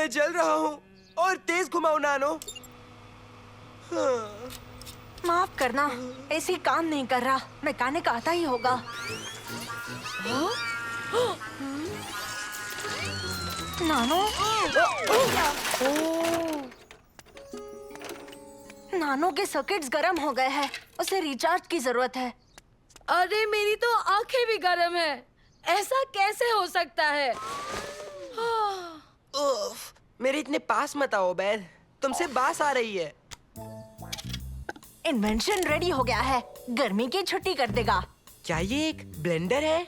मैं जल रहा हूँ और तेज घुमाओ नानो। हाँ। माफ करना, ऐसे काम नहीं कर रहा। मैकेनिक आता ही होगा। नानो, नानो के सर्किट्स गर्म हो गए हैं। उसे रिचार्ज की जरूरत है। अरे मेरी तो आंखें भी गर्म है। ऐसा कैसे हो सकता है? उफ, मेरे इतने पास मत आओ बैद, तुमसे बास आ रही है। इन्वेंशन रेडी हो गया है। गर्मी की छुट्टी कर देगा। क्या ये एक ब्लेंडर है?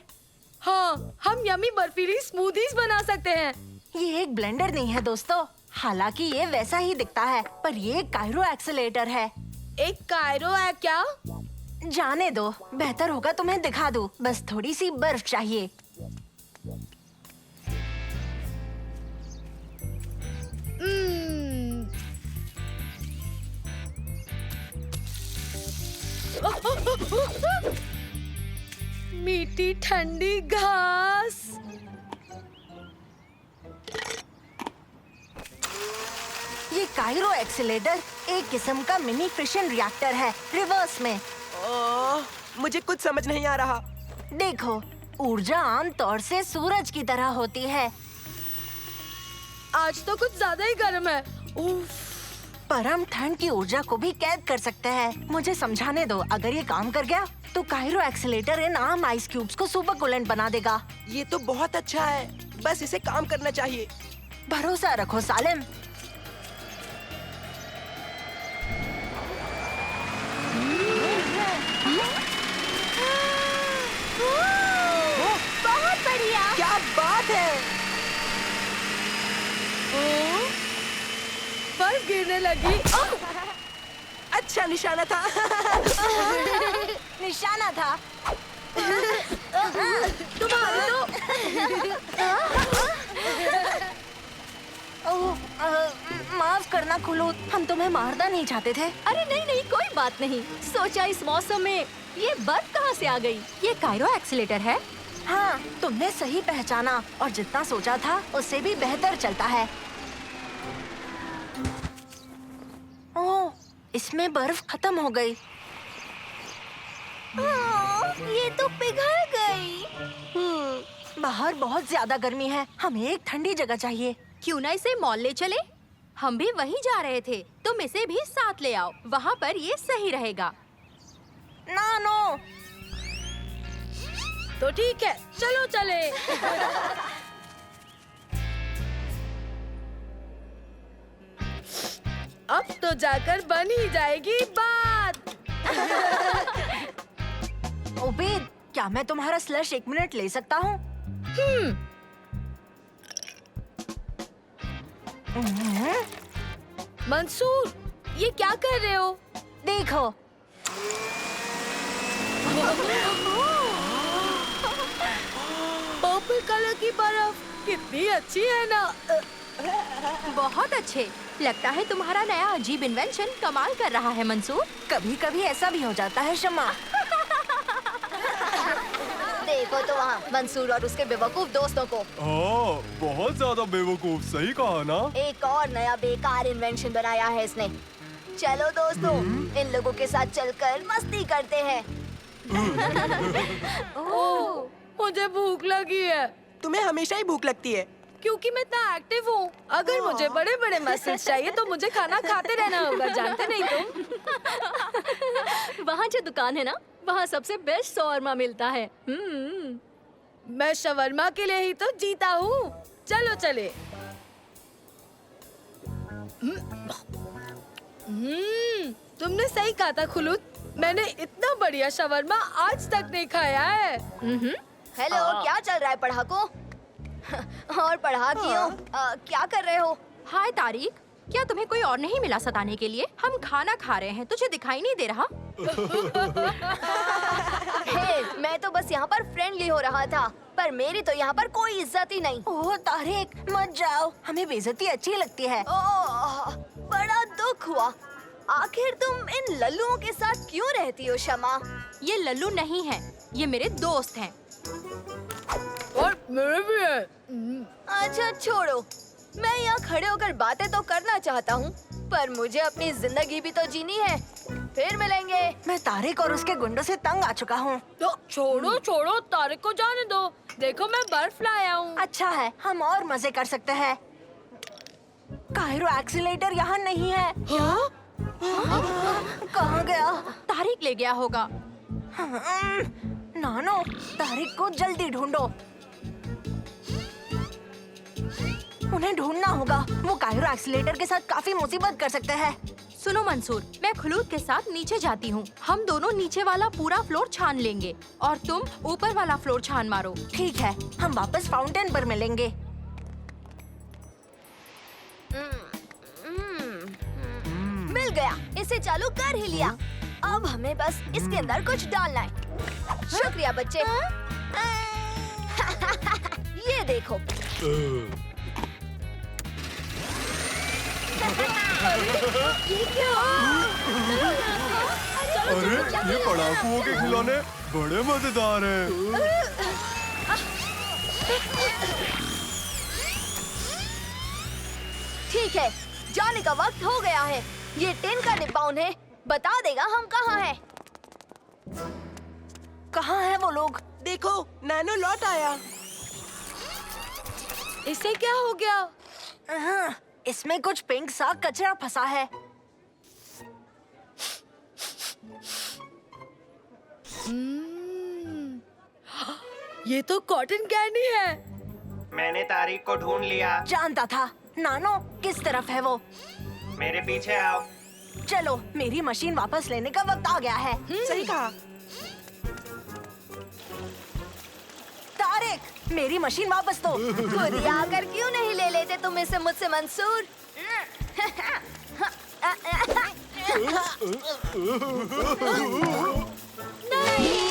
हाँ, हम यम्मी बर्फीली स्मूदीज बना सकते हैं। ये एक ब्लेंडर नहीं है दोस्तों। हालांकि ये वैसा ही दिखता है, पर ये कायरो एक्सेलेरेटर है। एक कायरो है क्या? जाने दो, बेहतर होगा तुम्हें दिखा दूं। बस थोड़ी सी बर्फ चाहिए। मीठी ठंडी घास। ये कायरो एक्सेलेरेटर एक किस्म का मिनी फिशन रिएक्टर है, रिवर्स में। मुझे कुछ समझ नहीं आ रहा। देखो, ऊर्जा आम तौर से सूरज की तरह होती है। आज तो कुछ ज्यादा ही गर्म है। उफ। पर हम ठंड की ऊर्जा को भी कैद कर सकते हैं। मुझे समझाने दो, अगर ये काम कर गया तो कायरो एक्सेलेरेटर इन आम आइस क्यूब्स को सुपर कूलेंट बना देगा। ये तो बहुत अच्छा है, बस इसे काम करना चाहिए। भरोसा रखो सालिम। बहुत बढ़िया। क्या बात है! बर्फ गिरने लगी। अच्छा निशाना था। निशाना था। तुम्हारे तो। माफ करना खुलूद, हम तुम्हें मारना नहीं चाहते थे। अरे नहीं नहीं, कोई बात नहीं। सोचा इस मौसम में ये बर्फ कहाँ से आ गई? ये कायरो एक्सीलेटर है। हाँ, तुमने सही पहचाना और जितना सोचा था उससे भी बेहतर चलता है। ओह, इसमें बर्फ खत्म हो गई। ये तो पिघल गई। बाहर बहुत ज्यादा गर्मी है, हमें एक ठंडी जगह चाहिए। क्यों ना इसे मॉल ले चले? हम भी वहीं जा रहे थे। तुम इसे भी साथ ले आओ, वहाँ पर ये सही रहेगा। नानो, तो ठीक है, चलो चले। अब तो जाकर बन ही जाएगी बात। उबैद, क्या मैं तुम्हारा स्लश 1 मिनट ले सकता हूँ? मंसूर, ये क्या कर रहे हो? देखो, पर्पल कलर की बर्फ कितनी अच्छी है ना। बहुत अच्छे। लगता है तुम्हारा नया अजीब इन्वेंशन कमाल कर रहा है मंसूर। कभी कभी ऐसा भी हो जाता है शम्मा। देखो तो वहाँ मंसूर और उसके बेवकूफ दोस्तों को। हाँ, बहुत ज्यादा बेवकूफ, सही कहा ना? एक और नया बेकार इन्वेंशन बनाया है इसने। चलो दोस्तों, इन लोगों के साथ चलकर मस्ती करते हैं। ओह, मुझे भूख लगी है। तुम्हें हमेशा ही भूख लगती है। क्योंकि मैं इतना एक्टिव हूँ। अगर मुझे बड़े बड़े मसल्स चाहिए तो मुझे खाना खाते रहना होगा, जानते नहीं तुम? वहाँ जो दुकान है ना, वहाँ सबसे बेस्ट शॉर्मा मिलता है। मैं शवरमा के लिए ही तो जीता हूँ। चलो चले। तुमने सही कहा था खुलूद, मैंने इतना बढ़िया शवरमा आज तक नहीं खाया है। हेलो, क्या चल रहा है पढ़ाको? और पढ़ाकियों, क्या कर रहे हो? हाय तारिक, क्या तुम्हें कोई और नहीं मिला सताने के लिए? हम खाना खा रहे हैं, तुझे दिखाई नहीं दे रहा? हे, मैं तो बस यहाँ पर फ्रेंडली हो रहा था, पर मेरी तो यहाँ पर कोई इज्जत ही नहीं। ओह तारिक, मत जाओ, हमें बेइज्जती अच्छी लगती है। ओह, बड़ा दुख हुआ। आखिर तुम इन लल्लुओं के साथ क्यों रहती हो शमा? ये लल्लू नहीं है, ये मेरे दोस्त हैं। और मेरे भी है। अच्छा छोड़ो, मैं यहाँ खड़े होकर बातें तो करना चाहता हूँ, पर मुझे अपनी जिंदगी भी तो जीनी है। फिर मिलेंगे। मैं तारिक और उसके गुंडों से तंग आ चुका हूँ। तो छोड़ो छोड़ो, तारिक को जाने दो। देखो मैं बर्फ लाया हूँ। अच्छा है, हम और मजे कर सकते हैं। कायरो एक्सीलेटर यहाँ नहीं है। हाँ? कहाँ गया? तारिक ले गया होगा। नानो, तारिक को जल्दी ढूंढो। उन्हें ढूंढना होगा। वो कायरो एक्सीलेटर के साथ काफी मुसीबत कर सकते हैं। सुनो मंसूर, मैं खुलूद के साथ नीचे जाती हूँ। हम दोनों नीचे वाला पूरा फ्लोर छान लेंगे और तुम ऊपर वाला फ्लोर छान मारो। ठीक है, हम वापस फाउंटेन पर मिलेंगे। मिल गया, इसे चालू कर ही लिया। अब हमें बस इसके अंदर कुछ डालना है। शुक्रिया बच्चे। ये देखो। ये क्या? अरे ये पड़ाकुओं के खिलौने बड़े मजेदार हैं। ठीक है, जाने का वक्त हो गया है। ये टिन का डिब्बा उन्हें बता देगा हम कहाँ हैं। कहाँ है वो लोग? देखो, नैनो लौट आया। इसे क्या हो गया? इसमें कुछ पिंक सा कचरा फंसा है। ये तो कॉटन कैंडी है। मैंने तारीख को ढूंढ लिया। जानता था। नानो, किस तरफ है वो? मेरे पीछे आओ। चलो, मेरी मशीन वापस लेने का वक्त आ गया है। सही कहा। तारिक, मेरी मशीन वापस दो। खुद ही आकर क्यों नहीं ले लेते तुम इसे मुझसे मंसूर? नहीं।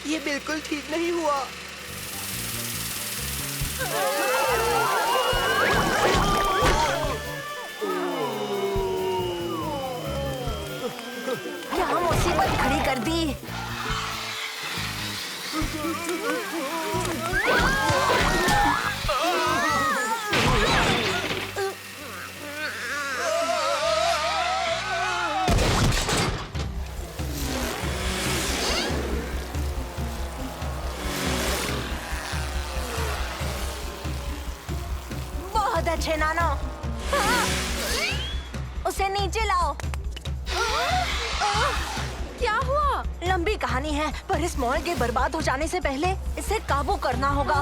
ये बिल्कुल ठीक नहीं हुआ। क्या मुसीबत खड़ी कर दी। बहुत अच्छे नानो। उसे नीचे लाओ। क्या हुआ? लंबी कहानी है, पर इस मॉल के बर्बाद हो जाने से पहले इसे काबू करना होगा।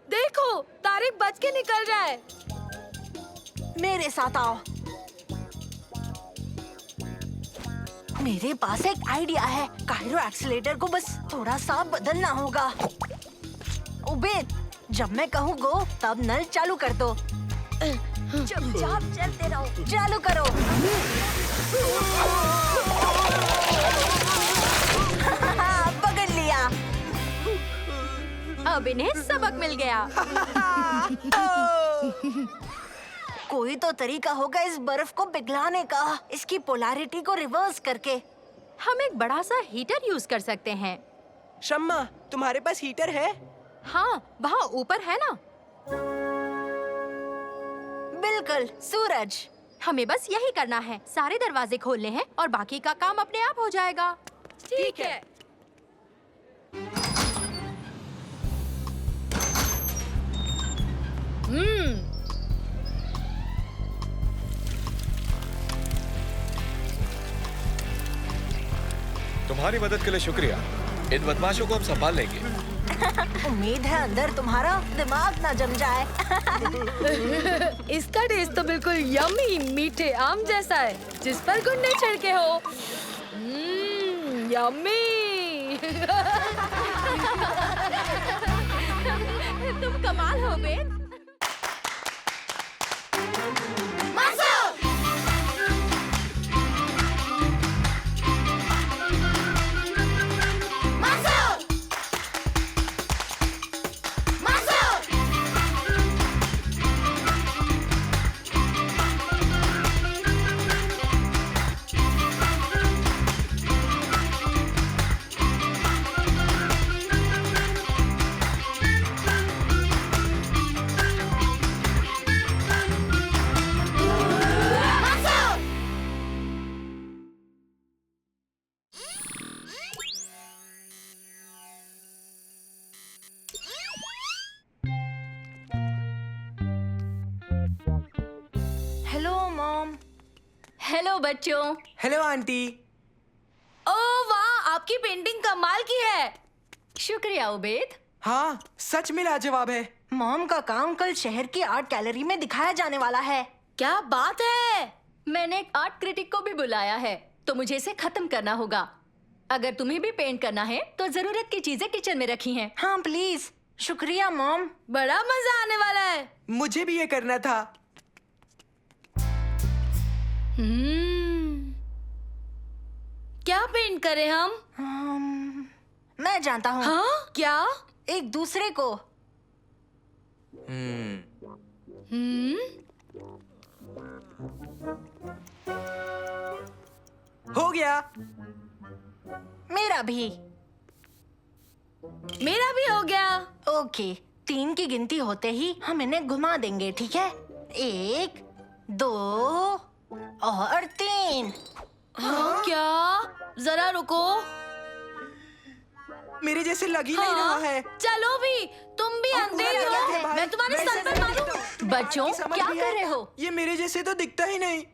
देखो, तारिक बच के निकल रहा है। मेरे साथ आओ। मेरे पास एक आइडिया है। कायरो एक्सीलेटर को बस थोड़ा सा बदलना होगा। उबेद, जब मैं कहूँ गो, तब नल चालू कर दो। चुपचाप चलते रहो। चालू करो। पकड़ लिया। अब इन्हें सबक मिल गया। कोई तो तरीका होगा इस बर्फ को पिघलाने का, इसकी पोलैरिटी को रिवर्स करके। हम एक बड़ा सा हीटर यूज कर सकते हैं। शम्मा, तुम्हारे पास हीटर है? हाँ, वहाँ ऊपर है ना। बिल्कुल, सूरज। हमें बस यही करना है। सारे दरवाजे खोलने हैं और बाकी का काम अपने आप हो जाएगा। ठीक है। तुम्हारी मदद के लिए शुक्रिया। इन बदमाशों को हम संभाल लेंगे। उम्मीद है अंदर तुम्हारा दिमाग ना जम जाए। इसका टेस्ट तो बिल्कुल यम्मी मीठे आम जैसा है, जिस पर गुन्ने छिड़के हो। यम्मी। तुम कमाल हो बेन। Hello mom. हेलो बच्चों। Hello aunty. ओह वाह, आपकी पेंटिंग कमाल की है। शुक्रिया उबेद। हाँ, सच में लाजवाब है। मॉम का काम कल शहर की आर्ट गैलरी में दिखाया जाने वाला है। क्या बात है। मैंने एक आर्ट क्रिटिक को भी बुलाया है, तो मुझे इसे खत्म करना होगा। अगर तुम्हें भी पेंट करना है तो जरूरत की चीजें किचन में रखी हैं। हाँ प्लीज। शुक्रिया मॉम। बड़ा मजा आने वाला है। मुझे भी ये करना था। क्या पेंट करें हम? मैं जानता हूँ। हाँ क्या? एक दूसरे को। हो गया। मेरा भी। मेरा भी हो गया। ओके, 3 की गिनती होते ही हम इन्हें घुमा देंगे, ठीक है? 1, 2 और 3। हाँ क्या? जरा रुको। मेरे जैसे लग ही नहीं रहा है। चलो भी, तुम भी अंधेरे क्या है हो। भाई? मैं तुम्हारे वैसे सर पे नहीं मारूं। दिखता। बच्चों, आपकी समझ क्या भी कर है? रहे हो? ये मेरे जैसे तो दिखता ही नहीं।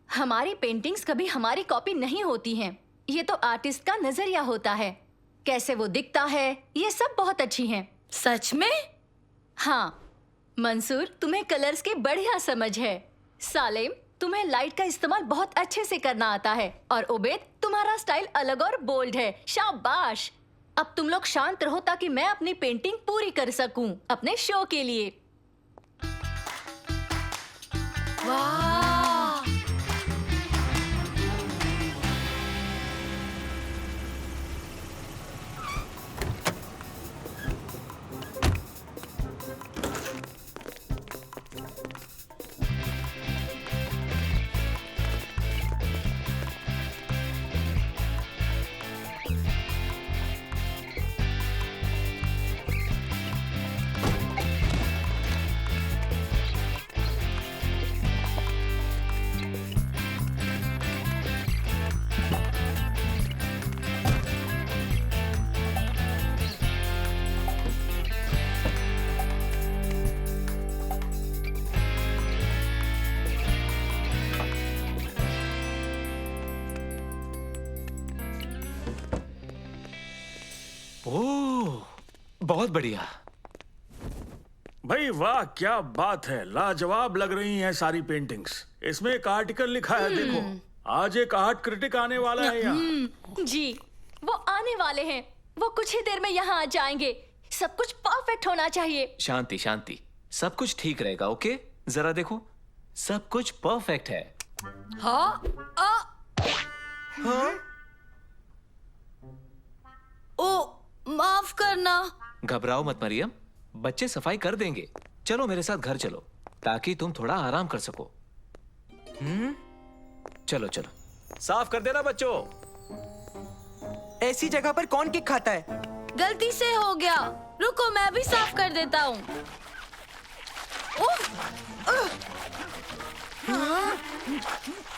हमारी पेंटिंग्स कभी हमारी कॉपी नहीं होती हैं। ये तो आर्टिस्ट का नजरिया होता है। कैसे वो दिखता है, ये सब बहुत अच्छी हैं। सच में? हाँ मंसूर, तुम्हें कलर्स की बढ़िया समझ है। सालेम, तुम्हें लाइट का इस्तेमाल बहुत अच्छे से करना आता है। और उबेद, तुम्हारा स्टाइल अलग और बोल्ड है। शाबाश। अब तुम लोग शांत रहो ताकि मैं अपनी पेंटिंग पूरी कर सकूं अपने शो के लिए। वाह। ओह, बहुत बढ़िया। भाई वाह, क्या बात है। लाजवाब लग रही हैं सारी पेंटिंग्स। इसमें एक आर्टिकल लिखा है, देखो। आज एक आर्ट क्रिटिक आने वाला है यहाँ। जी, वो आने वाले हैं। वो कुछ ही देर में यहाँ आ जाएंगे। सब कुछ परफेक्ट होना चाहिए। शांति शांति, सब कुछ ठीक रहेगा। ओके, जरा देखो, सब कुछ परफेक्ट है। हाँ? हाँ? ओ, माफ करना। घबराओ मत मरियम, बच्चे सफाई कर देंगे। चलो मेरे साथ घर चलो ताकि तुम थोड़ा आराम कर सको। चलो चलो, साफ कर देना बच्चों। ऐसी जगह पर कौन केक खाता है? गलती से हो गया। रुको, मैं भी साफ कर देता हूँ।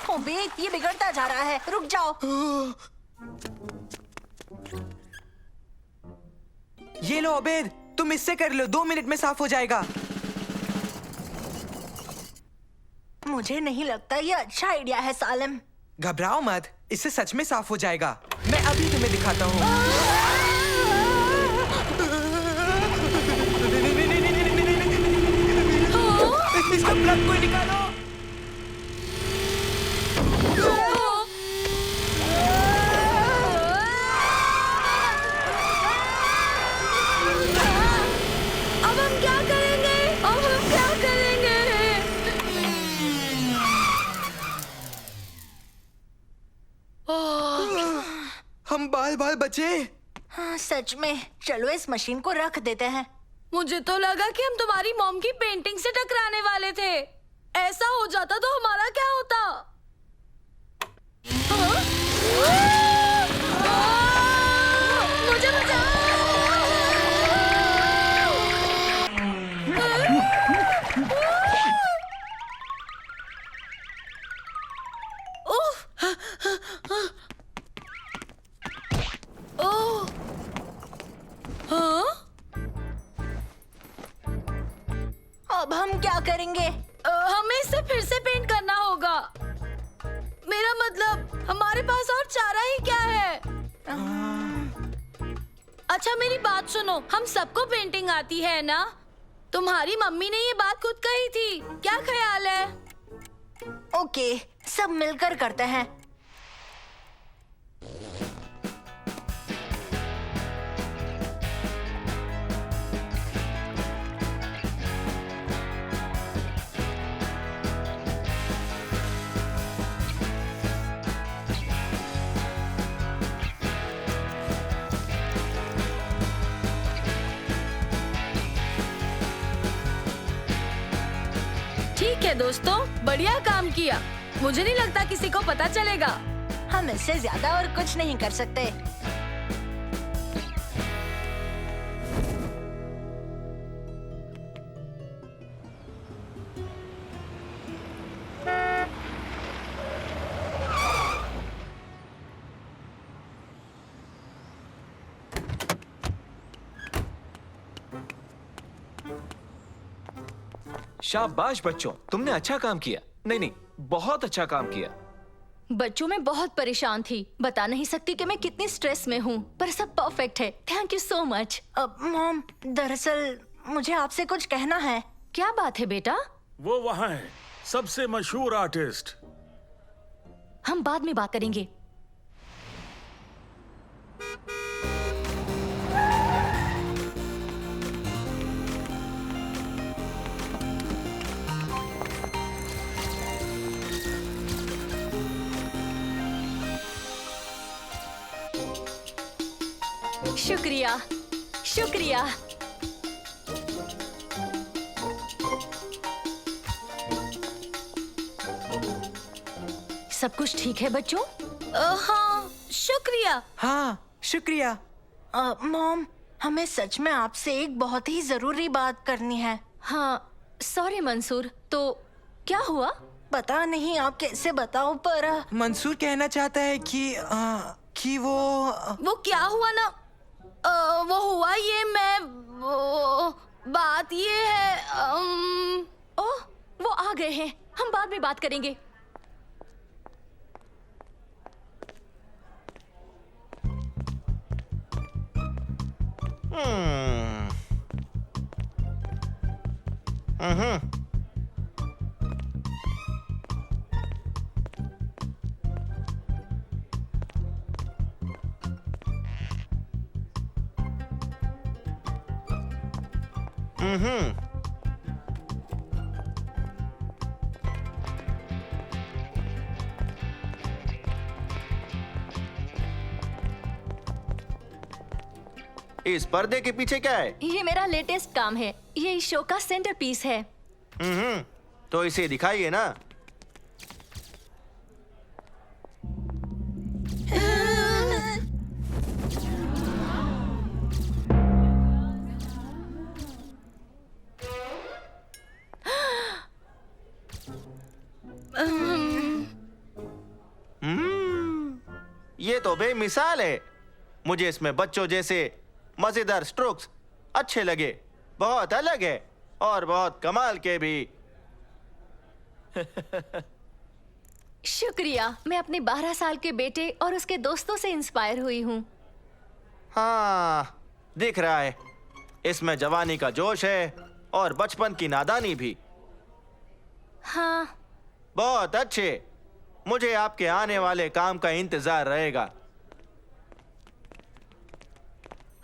ओबेद, ये बिगड़ता जा रहा है। रुक जाओ। ये लो अबेद, तुम इससे कर लो। 2 मिनट में साफ हो जाएगा। मुझे नहीं लगता ये अच्छा आइडिया है सालिम। घबराओ मत, इससे सच में साफ हो जाएगा। मैं अभी तुम्हें दिखाता हूँ। इसका प्लग को निकालो। अब हम क्या करेंगे? अब हम क्या करेंगे? हम बाल बाल बचे। हाँ सच में। चलो इस मशीन को रख देते हैं। मुझे तो लगा कि हम तुम्हारी मॉम की पेंटिंग से टकराने वाले थे। ऐसा हो जाता तो हमारा क्या होता? हाँ? मुझे बचाओ! उफ! ओह! हाँ? अब हम क्या करें? करेंगे? हमें इसे फिर से पेंट करना होगा। मेरा मतलब हमारे पास और चारा ही क्या है? अच्छा मेरी बात सुनो, हम सबको पेंटिंग आती है ना? तुम्हारी मम्मी ने ये बात खुद कही थी, क्या ख्याल है? ओके, सब मिलकर करते हैं। ठीक है दोस्तों, बढ़िया काम किया। मुझे नहीं लगता किसी को पता चलेगा। हम इससे ज्यादा और कुछ नहीं कर सकते। शाबाश बच्चों, तुमने अच्छा काम किया। नहीं, बहुत अच्छा काम किया। बच्चों में बहुत परेशान थी, बता नहीं सकती कि मैं कितनी स्ट्रेस में हूँ, पर सब परफेक्ट है। Thank you so much. Mom, दरअसल मुझे आपसे कुछ कहना है। क्या बात है बेटा? वो वहाँ है, सबसे मशहूर आर्टिस्ट। हम बाद में बात करेंगे। शुक्रिया, शुक्रिया। सब कुछ ठीक है बच्चों? हाँ, शुक्रिया। हाँ, शुक्रिया। मॉम, हमें सच में आपसे एक बहुत ही जरूरी बात करनी है। हाँ, सॉरी मंसूर, तो क्या हुआ? पता नहीं आप कैसे बताओ, पर मंसूर कहना चाहता है कि वो क्या हुआ ना? वो हुआ ये, बात ये है। ओह, वो आ गए हैं। हम बाद में बात करेंगे। इस पर्दे के पीछे क्या है? ये मेरा लेटेस्ट काम है। ये इस शो का सेंटर पीस है। तो इसे दिखाइए ना। ये तो बेमिसाल है। मुझे इसमें बच्चों जैसे मजेदार स्ट्रोक्स अच्छे लगे। बहुत अलग है और बहुत कमाल के भी। शुक्रिया। मैं अपने 12 साल के बेटे और उसके दोस्तों से इंस्पायर हुई हूँ। हाँ, दिख रहा है। इसमें जवानी का जोश है और बचपन की नादानी भी। हाँ, बहुत अच्छे। मुझे आपके आने वाले काम का इंतजार रहेगा।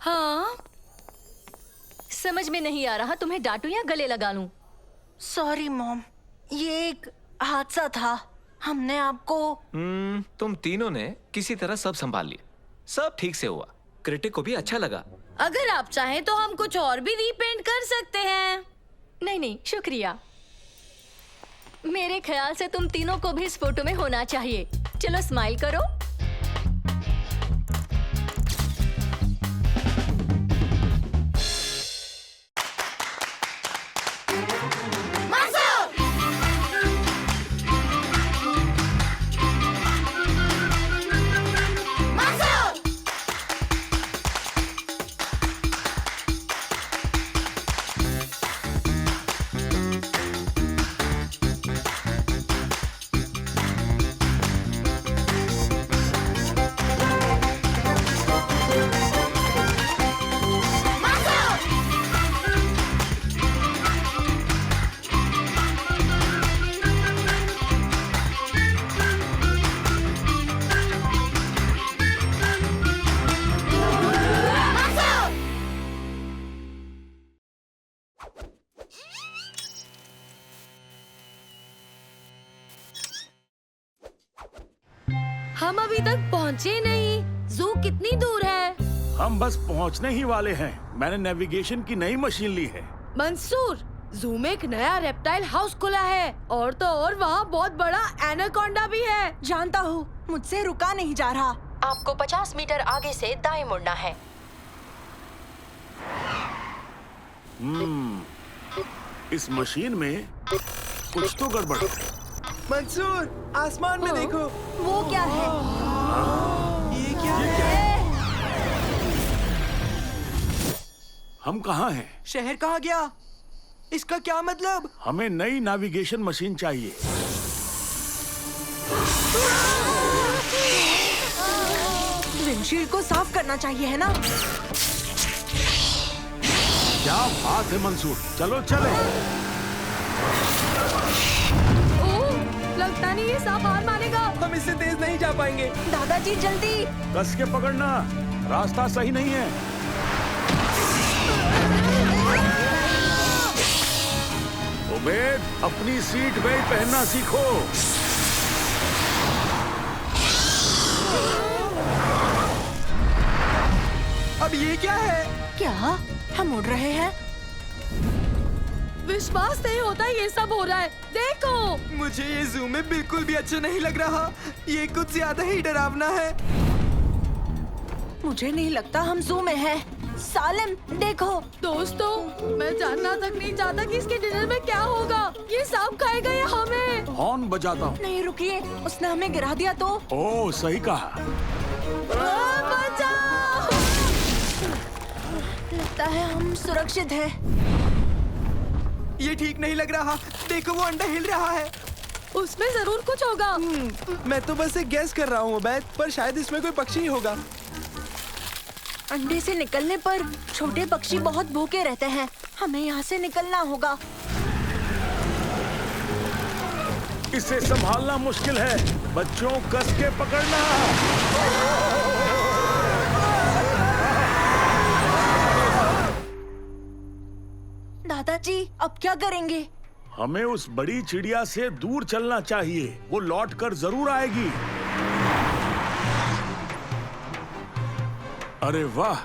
हाँ, समझ में नहीं आ रहा तुम्हें डांटूं या गले लगा लूं? सॉरी मॉम, ये एक हादसा था। हमने आपको तुम तीनों ने किसी तरह सब संभाल लिया। सब ठीक से हुआ। क्रिटिक को भी अच्छा लगा। अगर आप चाहें तो हम कुछ और भी रीपेंट कर सकते हैं। नहीं, शुक्रिया। मेरे ख्याल से तुम तीनों को भी इस फोटो में होना चाहिए। चलो स्माइल करो। हम अभी तक पहुँचे नहीं। जू कितनी दूर है? हम बस पहुंचने ही वाले हैं। मैंने नेविगेशन की नई मशीन ली है। मंसूर, जू में एक नया रेप्टाइल हाउस खुला है और तो और वहाँ बहुत बड़ा एनाकोंडा भी है। जानता हूँ, मुझसे रुका नहीं जा रहा। आपको 50 मीटर आगे से दाएं मुड़ना है। इस मशीन में कुछ तो गड़बड़ है। मंसूर, आसमान में देखो। वो क्या है? ये क्या है? हम कहाँ हैं? शहर कहाँ गया? इसका क्या मतलब? हमें नई नेविगेशन मशीन चाहिए। विंडशील्ड को साफ करना चाहिए, है ना? क्या बात है मंसूर, चलो चले। ओह, लगता नहीं ये सांप हार मानेगा। हम इससे तेज नहीं जा पाएंगे। दादाजी जल्दी। कस के पकड़ना, रास्ता सही नहीं है। उबैद, अपनी सीट बेल्ट पहनना सीखो। अब ये क्या है? क्या हम उड़ रहे हैं? विश्वास नहीं होता ये सब हो रहा है। देखो, मुझे ये जू में बिल्कुल भी अच्छा नहीं लग रहा। ये कुछ ज्यादा ही डरावना है। मुझे नहीं लगता हम जू में हैं। सालिम, देखो। दोस्तों, मैं जानना तक नहीं चाहता कि इसके डिनर में क्या होगा। ये सांप खाएगा या हमें? हॉर्न बजाता हूँ। नहीं रुकिए, उसने हमें गिरा दिया तो। ओह, सही कहा। बचाओ! लगता है हम सुरक्षित हैं। ये ठीक नहीं लग रहा। देखो, वो अंडा हिल रहा है। उसमें जरूर कुछ होगा। मैं तो बस एक गैस कर रहा हूँ उबैद, पर शायद इसमें कोई पक्षी होगा। अंडे से निकलने पर छोटे पक्षी बहुत भूखे रहते हैं। हमें यहाँ से निकलना होगा। इसे संभालना मुश्किल है। बच्चों, कस के पकड़ना। दादाजी, अब क्या करेंगे? हमें उस बड़ी चिड़िया से दूर चलना चाहिए। वो लौट कर जरूर आएगी। अरे वाह,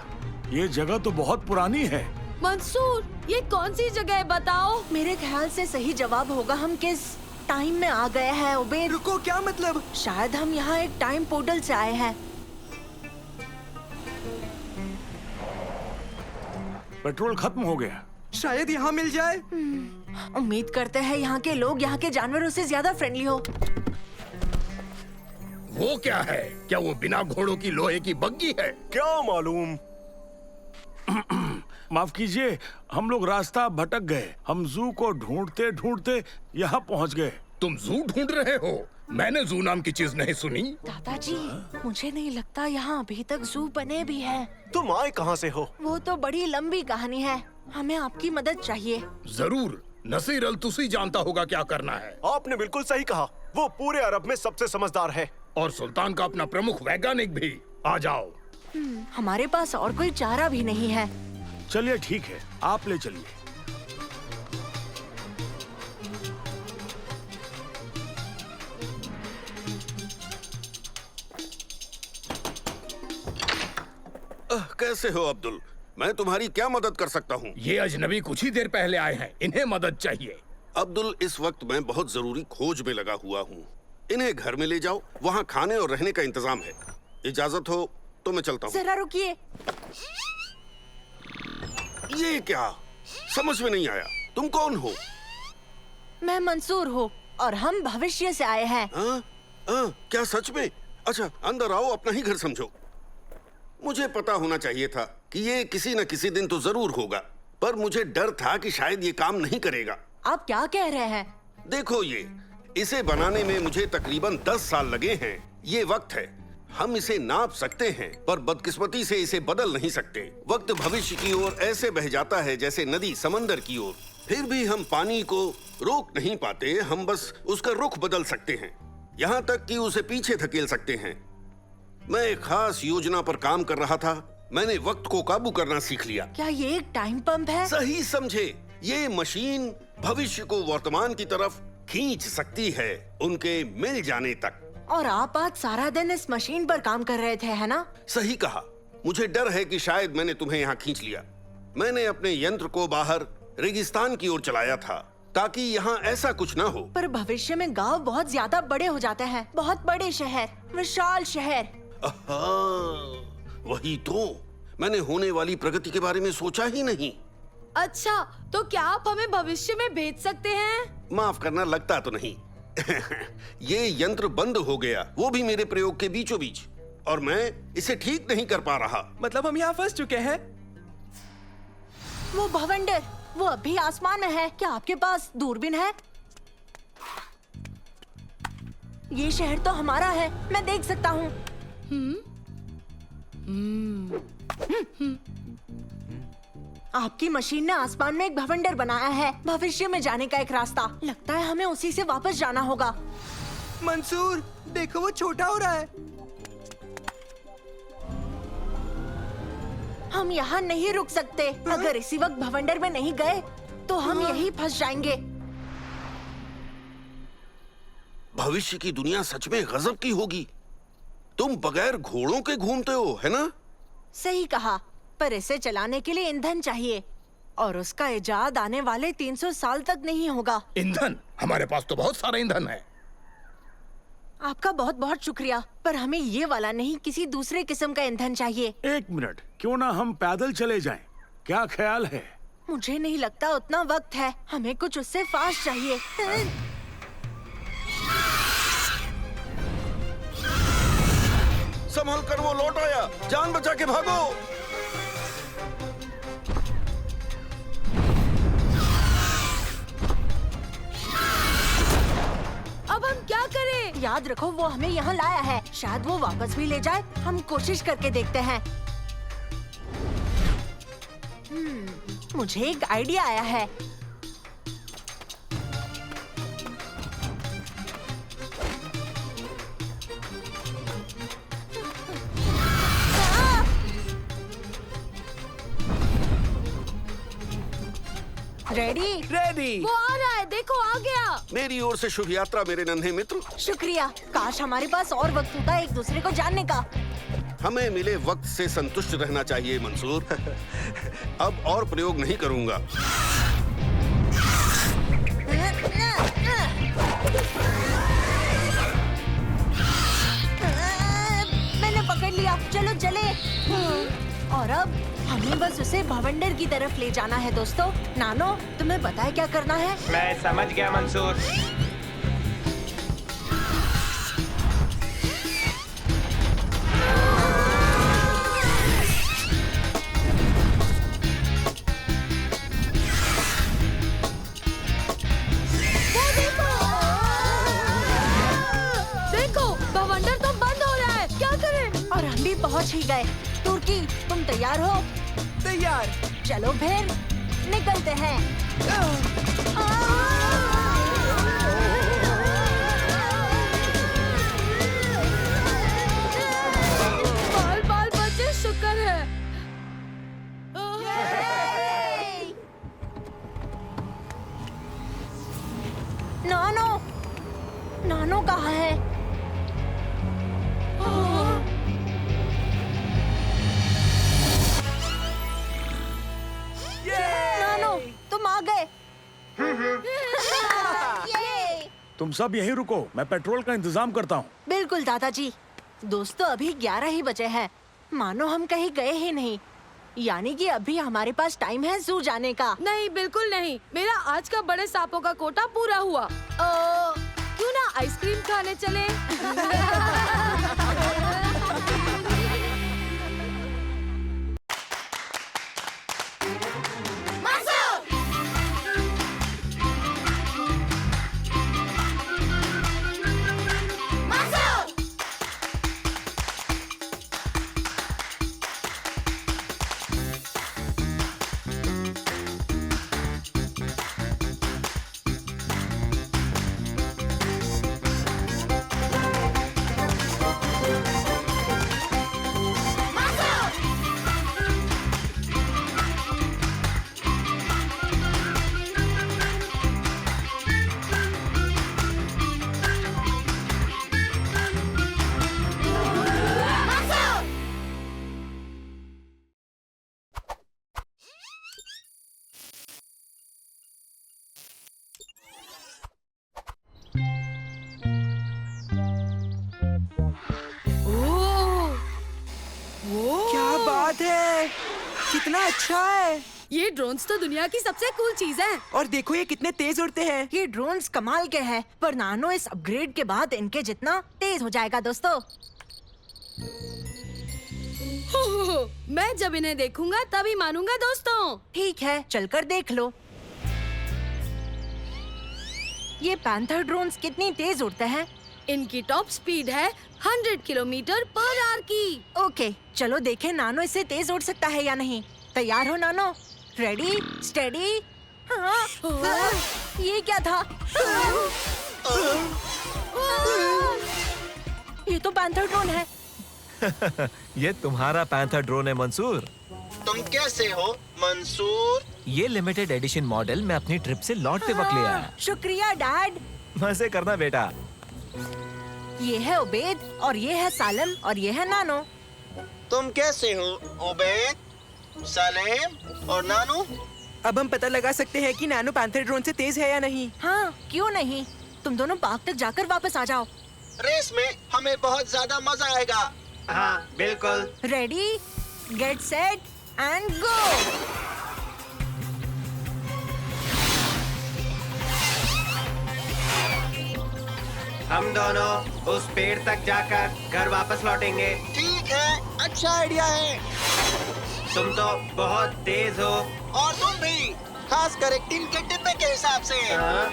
ये जगह तो बहुत पुरानी है। मंसूर, ये कौन सी जगह है बताओ? मेरे ख्याल से सही जवाब होगा हम किस टाइम में आ गए हैं उबैद। रुको, क्या मतलब? शायद हम यहाँ एक टाइम पोर्टल से आए हैं। पेट्रोल खत्म हो गया। शायद यहाँ मिल जाए। उम्मीद करते हैं यहाँ के लोग यहाँ के जानवरों से ज्यादा फ्रेंडली हो। वो क्या है? क्या वो बिना घोड़ों की लोहे की बग्गी है? क्या मालूम। माफ कीजिए, हम लोग रास्ता भटक गए। हम जू को ढूंढते ढूंढते यहाँ पहुँच गए। तुम जू ढूंढ रहे हो? मैंने जू नाम की चीज नहीं सुनी। दादाजी, मुझे नहीं लगता यहाँ अभी तक जू बने भी हैं। तुम आए कहाँ से हो? वो तो बड़ी लंबी कहानी है। हमें आपकी मदद चाहिए। जरूर, नसीर अल तुसी जानता होगा क्या करना है। आपने बिल्कुल सही कहा। वो पूरे अरब में सबसे समझदार है। और सुल्तान का अपना प्रमुख वैज्ञानिक भी। आ जाओ। हमारे पास और कोई चारा भी नहीं है। चलिए ठीक है, आप ले चलिए। कैसे हो अब्दुल? मैं तुम्हारी क्या मदद कर सकता हूँ? ये अजनबी कुछ ही देर पहले आए हैं, इन्हें मदद चाहिए। अब्दुल, इस वक्त मैं बहुत जरूरी खोज में लगा हुआ हूँ। इन्हें घर में ले जाओ, वहाँ खाने और रहने का इंतजाम है। इजाजत हो तो मैं चलता हूँ। जरा रुकिए। ये क्या? समझ में नहीं आया। तुम कौन हो? मैं मंसूर हूँ और हम भविष्य से आए हैं। क्या सच में? अच्छा, अंदर आओ, अपना ही घर समझो। मुझे पता होना चाहिए था कि ये किसी न किसी दिन तो जरूर होगा, पर मुझे डर था कि शायद ये काम नहीं करेगा। आप क्या कह रहे हैं? देखो, इसे बनाने में मुझे तकरीबन 10 साल लगे हैं। ये वक्त है, हम इसे नाप सकते हैं, पर बदकिस्मती से इसे बदल नहीं सकते। वक्त भविष्य की ओर ऐसे बह जाता है जैसे नदी समंदर की ओर। फिर भी हम पानी को रोक नहीं पाते, हम बस उसका रुख बदल सकते हैं, यहाँ तक कि उसे पीछे धकेल सकते हैं। मैं एक खास योजना पर काम कर रहा था। मैंने वक्त को काबू करना सीख लिया। क्या ये एक टाइम पंप है? सही समझे। ये मशीन भविष्य को वर्तमान की तरफ खींच सकती है, उनके मिल जाने तक। और आप आज सारा दिन इस मशीन पर काम कर रहे थे, है ना? सही कहा। मुझे डर है कि शायद मैंने तुम्हें यहाँ खींच लिया। मैंने अपने यंत्र को बाहर रेगिस्तान की ओर चलाया था ताकि यहाँ ऐसा कुछ ना हो। पर भविष्य में गांव बहुत ज्यादा बड़े हो जाते हैं, बहुत बड़े शहर, विशाल शहर। वही तो, मैंने होने वाली प्रगति के बारे में सोचा ही नहीं। अच्छा, तो क्या आप हमें भविष्य में भेज सकते हैं? माफ करना, लगता तो नहीं। ये यंत्र बंद हो गया, वो भी मेरे प्रयोग के बीचों बीच, और मैं इसे ठीक नहीं कर पा रहा। मतलब हम यहाँ फंस चुके हैं। वो भवंडर, वो अभी आसमान में है। क्या आपके पास दूरबीन है? ये शहर तो हमारा है, मैं देख सकता हूँ। आपकी मशीन ने आसमान में एक भवंडर बनाया है, भविष्य में जाने का एक रास्ता। लगता है हमें उसी से वापस जाना होगा। मंसूर, देखो वो छोटा हो रहा है। हम यहाँ नहीं रुक सकते। अगर इसी वक्त भवंडर में नहीं गए तो हम यहीं फंस जाएंगे। भविष्य की दुनिया सच में गजब की होगी। तुम बगैर घोड़ों के घूमते हो, है ना? सही कहा, पर इसे चलाने के लिए ईंधन चाहिए, और उसका इजाद आने वाले 300 साल तक नहीं होगा। ईंधन? हमारे पास तो बहुत सारा ईंधन है। आपका बहुत बहुत शुक्रिया, पर हमें ये वाला नहीं, किसी दूसरे किस्म का ईंधन चाहिए। एक मिनट, क्यों ना हम पैदल चले जाएं? क्या ख्याल है? मुझे नहीं लगता उतना वक्त है। हमें कुछ उससे फास्ट चाहिए। संभल कर, वो लौट आया। जान बचा के भागो। अब हम क्या करें? याद रखो, वो हमें यहाँ लाया है। शायद वो वापस भी ले जाए। हम कोशिश करके देखते हैं। मुझे एक आइडिया आया है। रेडी? रेडी। वो आ रहा है, देखो आ गया। मेरी ओर से शुभ यात्रा मेरे नन्हे मित्र। शुक्रिया। काश हमारे पास और वक्त होता एक दूसरे को जानने का। हमें मिले वक्त से संतुष्ट रहना चाहिए मंसूर। अब और प्रयोग नहीं करूंगा। मैंने पकड़ लिया। चलो चले। और अब हमें बस उसे भवंडर की तरफ ले जाना है। दोस्तों, नानो, तुम्हें पता है क्या करना है? मैं समझ गया मंसूर। देखो, भवंडर तो बंद हो रहा है। क्या करें? और हम भी पहुंच ही गए। तुर्की, तुम तैयार हो? तैयार। चलो फिर निकलते हैं। बाल बाल बचे, शुक्र है। नानो, नानो कहाँ है? नानो, तुम आ गए। तुम सब यहीं रुको, मैं पेट्रोल का इंतजाम करता हूँ। बिल्कुल दादाजी। दोस्तों, अभी 11 ही बजे हैं। मानो हम कहीं गए ही नहीं। यानी कि अभी हमारे पास टाइम है जू जाने का। नहीं, बिल्कुल नहीं। मेरा आज का बड़े सांपों का कोटा पूरा हुआ। क्यों ना आइसक्रीम खाने चले? बात है, कितना अच्छा है। ये ड्रोन्स तो दुनिया की सबसे कूल चीज है। और देखो ये कितने तेज उड़ते हैं। ये ड्रोन्स कमाल के हैं, पर नानो इस अपग्रेड के बाद इनके जितना तेज हो जाएगा दोस्तों। मैं जब इन्हें देखूंगा तभी मानूंगा दोस्तों। ठीक है, चलकर देख लो। ये पैंथर ड्रोन्स कितनी तेज उड़ते हैं। इनकी टॉप स्पीड है 100 किलोमीटर पर आवर की। ओके, चलो देखें नानो इससे तेज उड़ सकता है या नहीं। तैयार हो नानो? Ready, steady. ये क्या था? ये तो पैंथर ड्रोन है। ये तुम्हारा पैंथर ड्रोन है मंसूर। तुम कैसे हो मंसूर? ये लिमिटेड एडिशन मॉडल मैं अपनी ट्रिप से लौटते वक्त ले आया। शुक्रिया डैड। मजे करना बेटा। ये है उबैद और ये है सालम और ये है नानो। तुम कैसे हो उबैद, सलेम और नानू? अब हम पता लगा सकते हैं कि नानो पैंथर ड्रोन से तेज है या नहीं। हाँ, क्यों नहीं। तुम दोनों पार्क तक जाकर वापस आ जाओ। रेस में हमें बहुत ज्यादा मजा आएगा। हाँ बिल्कुल। Ready, get set and go. हम दोनों उस पेड़ तक जाकर घर वापस लौटेंगे। ठीक है, अच्छा आइडिया है। तुम तो बहुत तेज हो। और तुम भी, खासकर एक टिन के डिब्बे के हिसाब से। हाँ?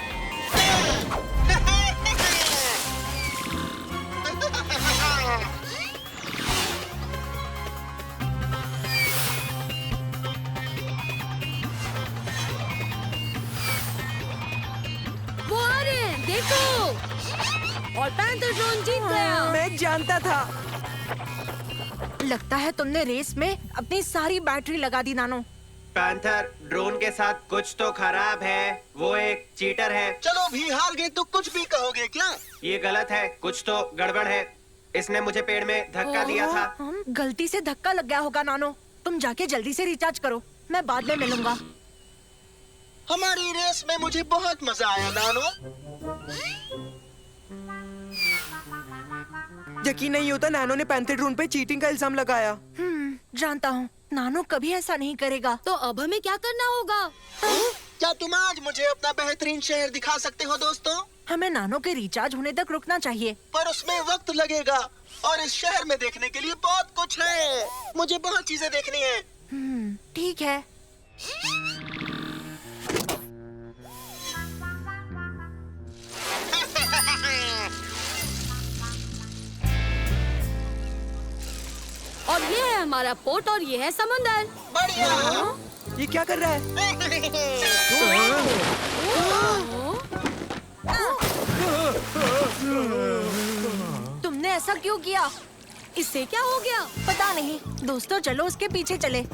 वो आ रहे हैं, देखो। और पैंथर ड्रोन जीत गया। मैं जानता था। लगता है तुमने रेस में अपनी सारी बैटरी लगा दी नानो। पैंथर ड्रोन के साथ कुछ तो खराब है। वो एक चीटर है। चलो भी हार गए तो कुछ भी कहोगे क्या? ये गलत है, कुछ तो गड़बड़ है। इसने मुझे पेड़ में धक्का दिया था। गलती से धक्का लग गया होगा नानो। तुम जाके जल्दी से रिचार्ज करो, मैं बाद में मिलूंगा। हमारी रेस में मुझे बहुत मजा आया नानो। यकीन नहीं होता नानो ने पैंथर ड्रोन पे चीटिंग का इल्जाम लगाया। जानता हूँ, नानो कभी ऐसा नहीं करेगा। तो अब हमें क्या करना होगा? क्या तुम आज मुझे अपना बेहतरीन शहर दिखा सकते हो दोस्तों? हमें नानो के रिचार्ज होने तक रुकना चाहिए। पर उसमें वक्त लगेगा और इस शहर में देखने के लिए बहुत कुछ है। मुझे बहुत चीजें देखनी है। ठीक है। और ये है हमारा पोर्ट और ये है समुंदर। बढ़िया। ये क्या कर रहा है? तुमने ऐसा क्यों किया? इससे क्या हो गया? पता नहीं। दोस्तों चलो उसके पीछे चले।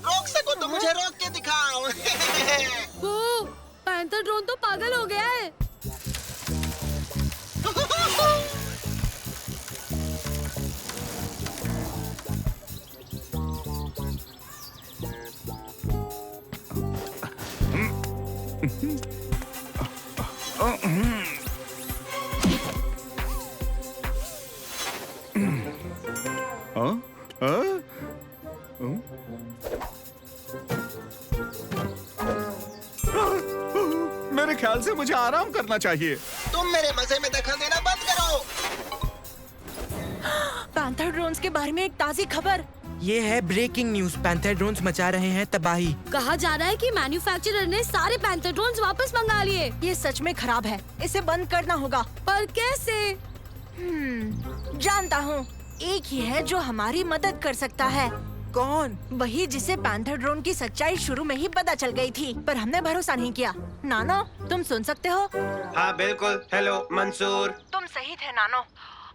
रोक सको तो मुझे रोक के दिखाओ। ओ, पैंथर ड्रोन तो पागल हो गया है। मेरे ख्याल से मुझे आराम करना चाहिए। तुम मेरे मजे में दखल देना बंद करो। पैंथर ड्रोन्स के बारे में एक ताज़ी खबर। ये है ब्रेकिंग न्यूज। पैंथर ड्रोन्स मचा रहे हैं तबाही। कहा जा रहा है कि मैन्युफैक्चरर ने सारे पैंथर ड्रोन्स वापस मंगा लिए। ये सच में खराब है, इसे बंद करना होगा। पर कैसे? जानता हूँ, एक ही है जो हमारी मदद कर सकता है। कौन? वही जिसे पैंथर ड्रोन की सच्चाई शुरू में ही पता चल गई थी, पर हमने भरोसा नहीं किया। नानो, तुम सुन सकते हो? हाँ बिल्कुल। हेलो मंसूर। तुम सही थे नानो।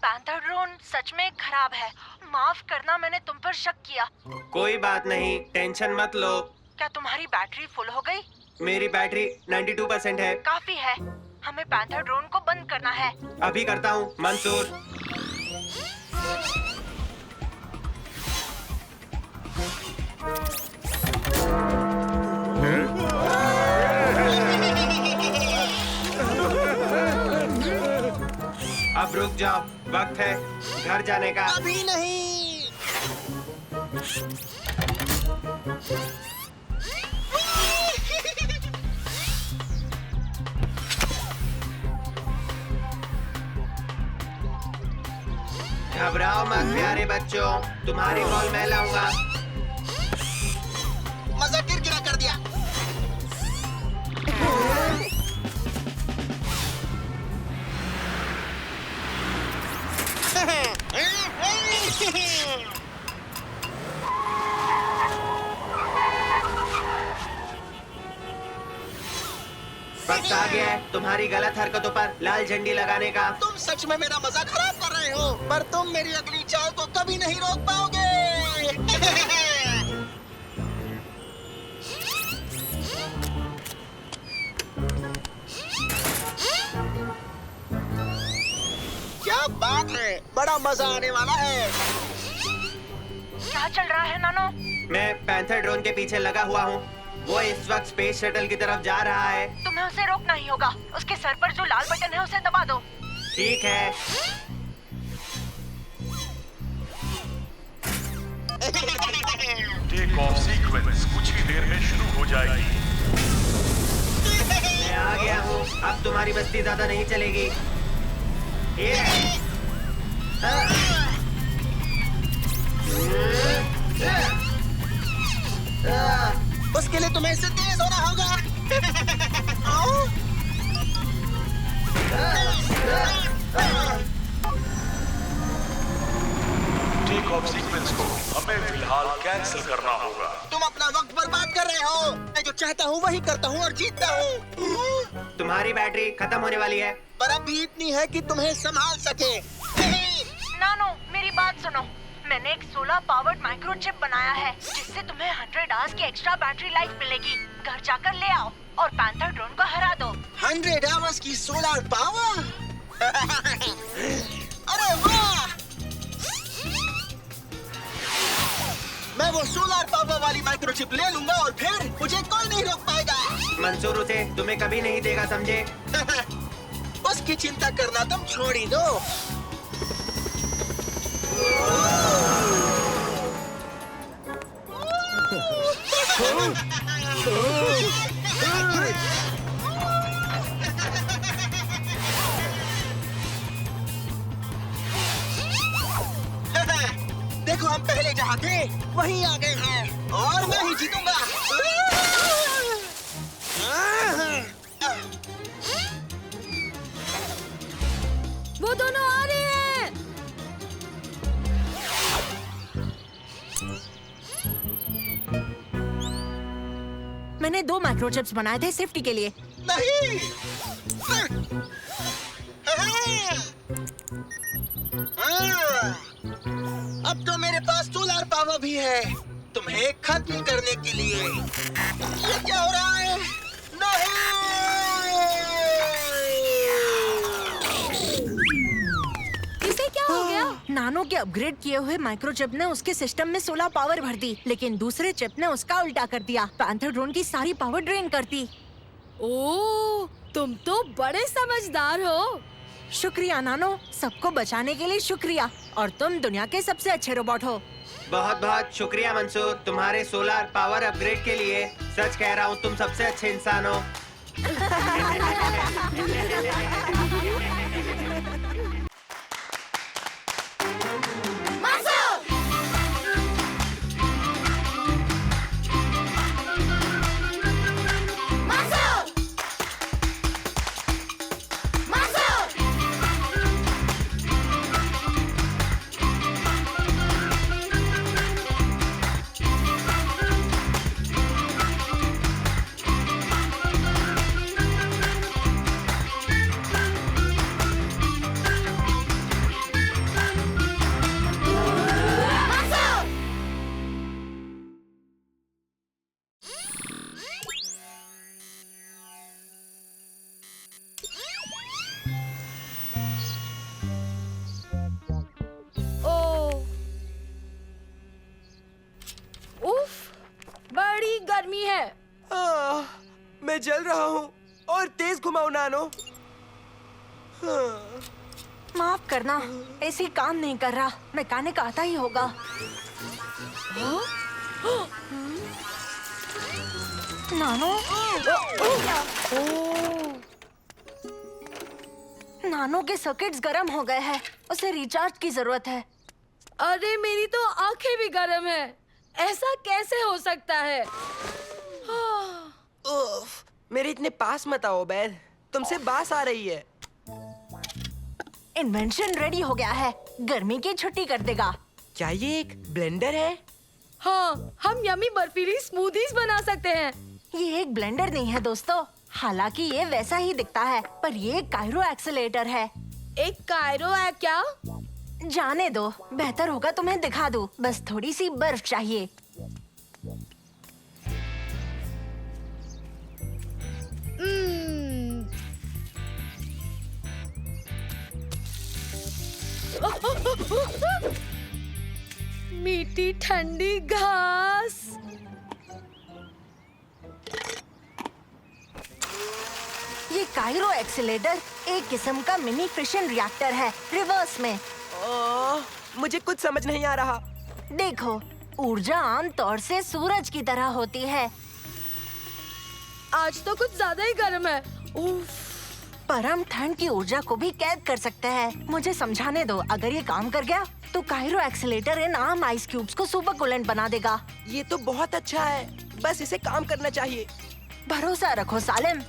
पैंथर ड्रोन सच में खराब है। माफ करना, मैंने तुम पर शक किया। कोई बात नहीं, टेंशन मत लो। क्या तुम्हारी बैटरी फुल हो गई? मेरी बैटरी 92% है। काफी है। हमें पैंथर ड्रोन को बंद करना है। अभी करता हूँ मंसूर। अब रुक जाओ, वक्त है घर जाने का। अभी नहीं। घबराओ मत प्यारे बच्चों, तुम्हारी बॉल मैं लाऊंगा। मजा किरकिरा कर दिया। वक्त आ गया है तुम्हारी गलत हरकतों पर लाल झंडी लगाने का। तुम सच में मेरा मजा खराब कर रहे हो, पर तुम मेरी अगली चाल को कभी नहीं रोक पाओगे। क्या बात है, बड़ा मजा आने वाला है। क्या चल रहा है नानो? मैं पैंथर ड्रोन के पीछे लगा हुआ हूँ। वो इस वक्त स्पेस शटल की तरफ जा रहा है। तुम्हें उसे रोकना ही होगा। उसके सर पर जो लाल बटन है उसे दबा दो। ठीक है। टेक ऑफ सीक्वेंस कुछ ही देर में शुरू हो जाएगी। मैं आ गया हूँ, अब तुम्हारी बस्ती ज्यादा नहीं चलेगी। उसके लिए तुम्हें इससे तेज होना होगा। टेक ऑफ सीक्वेंस को हमें फिलहाल कैंसिल करना होगा। तुम अपना वक्त बर्बाद कर रहे हो। मैं जो चाहता हूँ वही करता हूँ और जीतता हूँ। तुम्हारी बैटरी खत्म होने वाली है, पर अभी इतनी है कि तुम्हें संभाल सके। नानो, मेरी बात सुनो। मैंने एक सोलर पावर्ड माइक्रोचिप बनाया है जिससे तुम्हें 100 आवर्स की एक्स्ट्रा बैटरी लाइफ मिलेगी। घर जाकर ले आओ और पैंथर ड्रोन को हरा दो। 100 आवर्स की सोलर पावर। अरे वाह! मैं वो सोलर पावर वाली माइक्रोचिप ले लूंगा और फिर मुझे कोई नहीं रोक पाएगा। मंसूर उसे तुम्हें कभी नहीं देगा, समझे? उसकी चिंता करना तुम छोड़ ही दो। देखो, हम पहले जहाँ थे वहीं आ गए हैं और मैं ही जीतूंगा। वो दोनों आ रहे हैं। मैंने 2 माइक्रोचिप्स बनाए थे सेफ्टी के लिए। नहीं। अब तो मेरे पास सोलर पावर भी है तुम्हें खत्म करने के लिए। ये क्या हो रहा है? नहीं! इसे क्या हो गया? नानो के अपग्रेड किए हुए माइक्रोचिप ने उसके सिस्टम में सोलर पावर भर दी, लेकिन दूसरे चिप ने उसका उल्टा कर दिया। पैंथर ड्रोन की सारी पावर ड्रेन कर दी। ओह, तुम तो बड़े समझदार हो। शुक्रिया नानो, सबको बचाने के लिए शुक्रिया। और तुम दुनिया के सबसे अच्छे रोबोट हो। बहुत बहुत शुक्रिया मंसूर, तुम्हारे सोलर पावर अपग्रेड के लिए। सच कह रहा हूँ, तुम सबसे अच्छे इंसान हो। जल रहा हूँ और तेज घुमाओ नानो। हाँ। माफ करना, ऐसी काम नहीं कर रहा। मैकेनिक आता ही होगा। नानो, नानो के सर्किट्स गर्म हो गए हैं। उसे रिचार्ज की जरूरत है। अरे मेरी तो आंखें भी गर्म है। ऐसा कैसे हो सकता है? उफ, मेरे इतने पास मत आओ बैद, तुमसे बास आ रही है। इन्वेंशन रेडी हो गया है, गर्मी की छुट्टी कर देगा। क्या ये एक ब्लेंडर है? हाँ, हम यमी बर्फीली स्मूदीज बना सकते हैं। ये एक ब्लेंडर नहीं है दोस्तों, हालांकि ये वैसा ही दिखता है, पर ये कायरो एक्सेलेरेटर है। एक कायरो है क्या? जाने दो, बेहतर होगा तुम्हें दिखा दूं। बस थोड़ी सी बर्फ चाहिए। मीठी ठंडी घास। ये कायरो एक्सेलेरेटर एक किस्म का मिनी फिशन रिएक्टर है, रिवर्स में। मुझे कुछ समझ नहीं आ रहा। देखो, ऊर्जा आमतौर से सूरज की तरह होती है। आज तो कुछ ज्यादा ही गर्म है। उफ। पर हम ठंड की ऊर्जा को भी कैद कर सकते हैं। मुझे समझाने दो, अगर ये काम कर गया तो कायरो एक्सेलेरेटर इन आम आइस क्यूब्स को सुपर कूलेंट बना देगा। ये तो बहुत अच्छा है, बस इसे काम करना चाहिए। भरोसा रखो सालिम।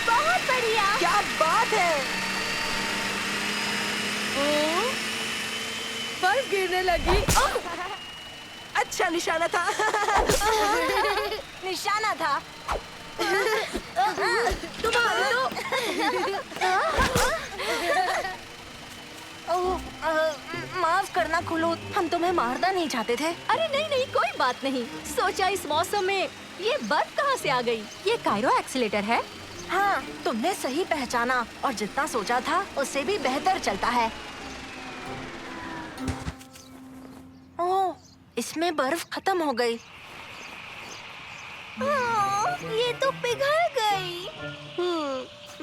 बहुत बढ़िया। क्या बात है। बर्फ गिरने लगी। अच्छा निशाना था। निशाना था। तुम्हारी तो। माफ करना खुलूद, हम तुम्हें मारना नहीं चाहते थे। अरे नहीं नहीं, कोई बात नहीं। सोचा इस मौसम में ये बर्फ कहाँ से आ गई? ये कायरो एक्सेलेरेटर है। हाँ, तुमने सही पहचाना, और जितना सोचा था उससे भी बेहतर चलता है। ओह, इसमें बर्फ खत्म हो गई। ये तो पिघल गई।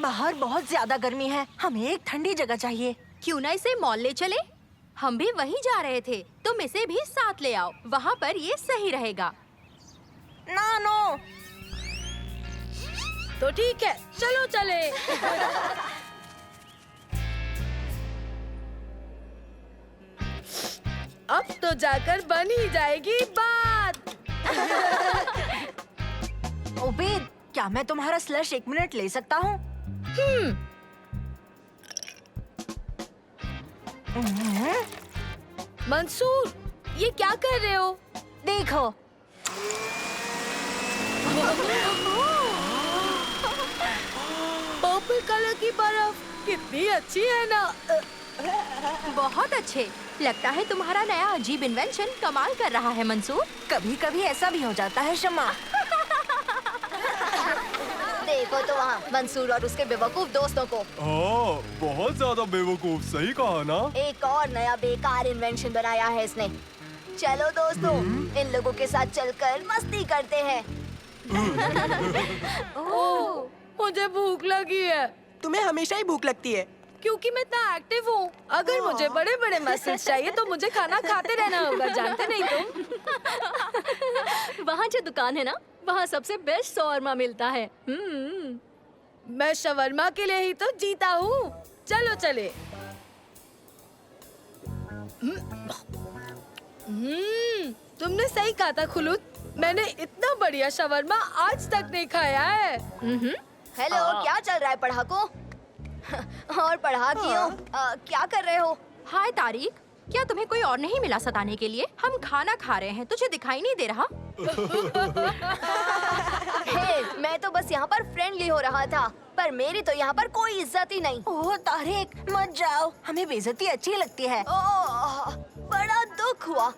बाहर बहुत ज्यादा गर्मी है, हमें एक ठंडी जगह चाहिए। क्यों ना इसे मॉल ले चले? हम भी वहीं जा रहे थे, तुम इसे भी साथ ले आओ, वहाँ पर ये सही रहेगा। नानो। तो ठीक है, चलो चले। अब तो जाकर बन ही जाएगी बात। उबैद, क्या मैं तुम्हारा स्लश 1 मिनट ले सकता हूँ? मंसूर, ये क्या कर रहे हो? देखो। पर्पल कलर की बर्फ कितनी अच्छी है ना। बहुत अच्छे। लगता है तुम्हारा नया अजीब इन्वेंशन कमाल कर रहा है मंसूर। कभी कभी ऐसा भी हो जाता है शम्मा। देखो तो वहाँ मंसूर और उसके बेवकूफ दोस्तों को। बहुत ज्यादा बेवकूफ, सही कहा ना। एक और नया बेकार इन्वेंशन बनाया है इसने। चलो दोस्तों, इन लोगों के साथ चलकर मस्ती करते हैं। ओह, मुझे भूख लगी है। तुम्हें हमेशा ही भूख लगती है। क्योंकि मैं इतना एक्टिव हूँ। अगर मुझे बड़े बड़े मसल्स चाहिए तो मुझे खाना खाते रहना होगा, जानते नहीं तुम? वहाँ जो दुकान है ना, वहाँ सबसे बेस्ट शॉर्मा मिलता है। मैं शवरमा के लिए ही तो जीता हूँ। चलो चले। तुमने सही कहा था खुलूद, मैंने इतना बढ़िया शवरमा आज तक नहीं खाया है। हेलो, क्या चल रहा है पढ़ाको? और पढ़ाकियों, क्या कर रहे हो? हाय तारिक, क्या तुम्हें कोई और नहीं मिला सताने के लिए? हम खाना खा रहे हैं, तुझे दिखाई नहीं दे रहा? हे, मैं तो बस यहाँ पर फ्रेंडली हो रहा था, पर मेरी तो यहाँ पर कोई इज्जत ही नहीं। ओह तारिक, मत जाओ, हमें बेइज्जती अच्छी लगती है। ओह, बड़ा दुख हुआ।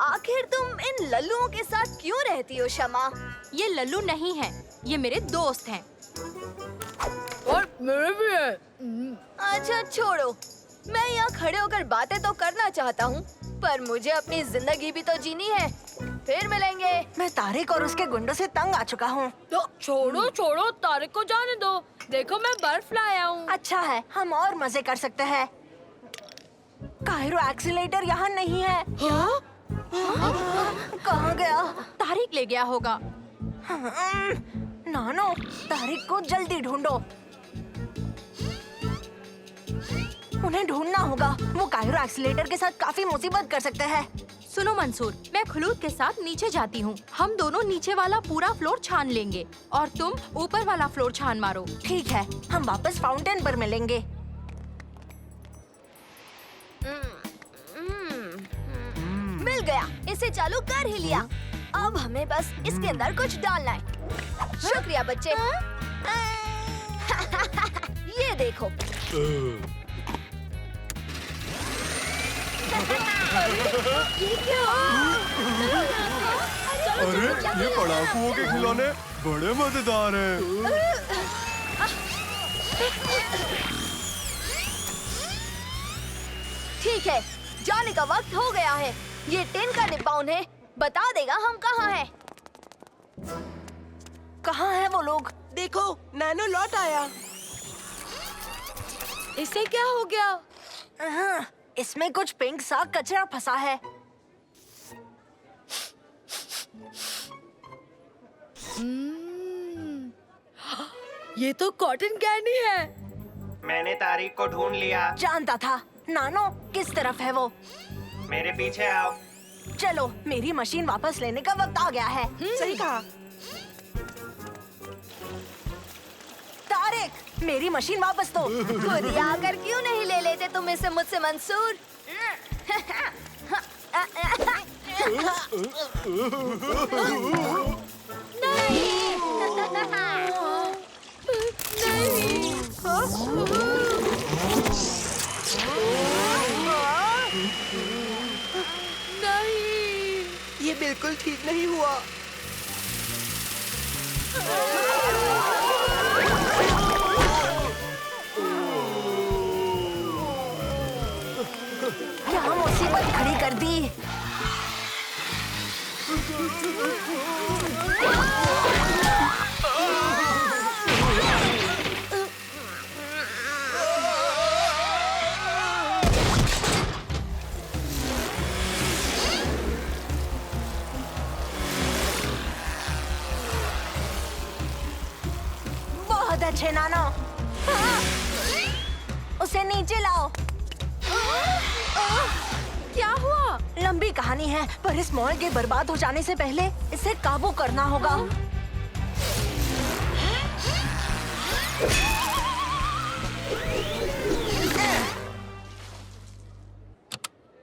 आखिर तुम इन लल्लुओं के साथ क्यों रहती हो शमा? ये लल्लू नहीं है, ये मेरे दोस्त हैं। और मेरे भी है। अच्छा छोड़ो, मैं यहाँ खड़े होकर बातें तो करना चाहता हूँ, पर मुझे अपनी जिंदगी भी तो जीनी है। फिर मिलेंगे। मैं तारिक और उसके गुंडों से तंग आ चुका हूँ। तो छोड़ो तारिक को जाने दो। देखो मैं बर्फ लाया हूँ। अच्छा है, हम और मजे कर सकते हैं। कायरो एक्सीलेटर यहाँ नहीं है। कहाँ गया? तारिक ले गया होगा। नानो, तारिक को जल्दी ढूंढो। उन्हें ढूंढना होगा। वो कायरो एक्सीलेटर के साथ काफी मुसीबत कर सकते हैं। सुनो मंसूर, मैं खलूद के साथ नीचे जाती हूँ। हम दोनों नीचे वाला पूरा फ्लोर छान लेंगे और तुम ऊपर वाला फ्लोर छान मारो। ठीक है, हम वापस फाउंटेन पर मिलेंगे। मिल गया, इसे चालू कर ही लिया। अब हमें बस इसके अंदर कुछ डालना है। शुक्रिया बच्चे। ये देखो। ये क्या? अरे ये पड़ाकुओं के खिलौने बड़े मजेदार हैं। ठीक है, जाने का वक्त हो गया है। ये टिन का निब्बाउन है, बता देगा हम कहाँ हैं। कहाँ है वो लोग? देखो, नैनो लौट आया। इसे क्या हो गया? इसमें कुछ पिंक सा कचरा फंसा है। ये तो कॉटन कैंडी है। मैंने तारीख को ढूंढ लिया। जानता था। नानो, किस तरफ है वो? मेरे पीछे आओ। चलो, मेरी मशीन वापस लेने का वक्त आ गया है। सही कहा। तारिक, मेरी मशीन वापस दो। खुद आकर क्यों नहीं ले लेते तुम इसे मुझसे मंसूर? नहीं, ये बिल्कुल ठीक नहीं हुआ। क्या मुसीबत खड़ी कर दी। बहुत अच्छे नानो। उसे नीचे लाओ। क्या हुआ? लंबी कहानी है, पर इस मॉल के बर्बाद हो जाने से पहले इसे काबू करना होगा।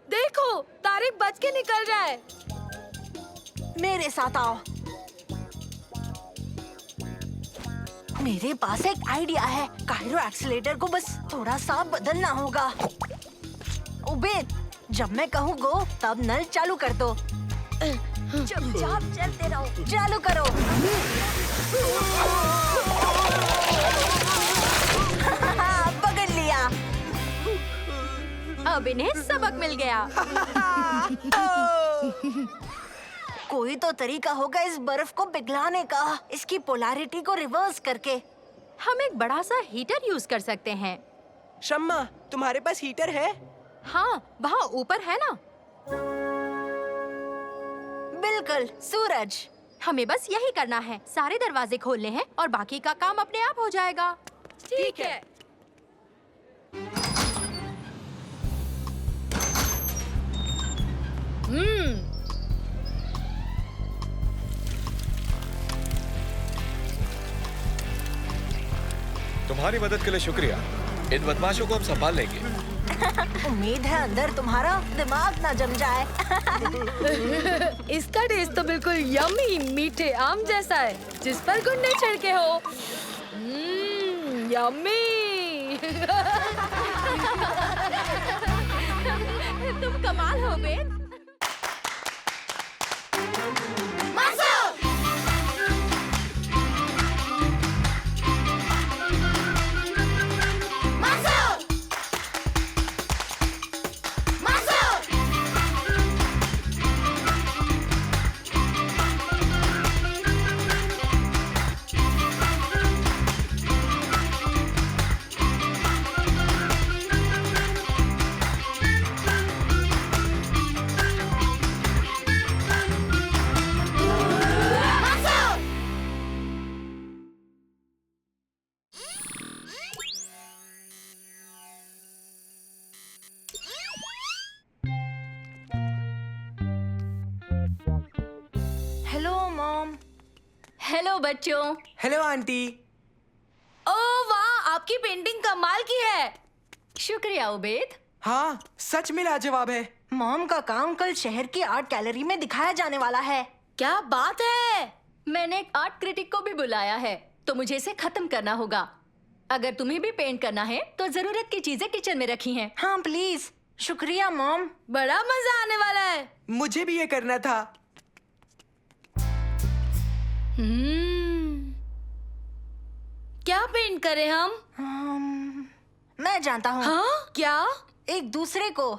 देखो, तारिक बच के निकल रहा है। मेरे साथ आओ। मेरे पास एक आइडिया है। कायरो एक्सीलेटर को बस थोड़ा सा बदलना होगा। उबेद, जब मैं कहूँ गो, तब नल चालू कर दो। चुपचाप चलते रहो। चालू करो। पकड़ लिया। अब इन्हें सबक मिल गया। कोई तो तरीका होगा इस बर्फ को पिघलाने का, इसकी पोलैरिटी को रिवर्स करके। हम एक बड़ा सा हीटर यूज कर सकते हैं। शम्मा, तुम्हारे पास हीटर है? हाँ, वहाँ ऊपर है ना। बिल्कुल, सूरज। हमें बस यही करना है। सारे दरवाजे खोलने हैं और बाकी का काम अपने आप हो जाएगा। ठीक है। तुम्हारी मदद के लिए शुक्रिया। इन बदमाशों को हम संभाल लेंगे। उम्मीद है अंदर तुम्हारा दिमाग ना जम जाए। इसका टेस्ट तो बिल्कुल यम्मी मीठे आम जैसा है, जिस पर गुंडे छिड़के हो। यम्मी। तुम कमाल हो बे। Hello mom. हेलो बच्चों। Hello aunty. ओह वाह, आपकी पेंटिंग कमाल की है। शुक्रिया उबेद। हाँ, सच में लाजवाब है। मॉम का काम कल शहर की आर्ट गैलरी में दिखाया जाने वाला है। क्या बात है। मैंने एक आर्ट क्रिटिक को भी बुलाया है, तो मुझे इसे खत्म करना होगा। अगर तुम्हें भी पेंट करना है तो जरूरत की चीजें किचन में रखी हैं। हाँ प्लीज। शुक्रिया मॉम। बड़ा मजा आने वाला है। मुझे भी ये करना था। क्या पेंट करें हम? मैं जानता हूँ। हाँ? क्या? एक दूसरे को।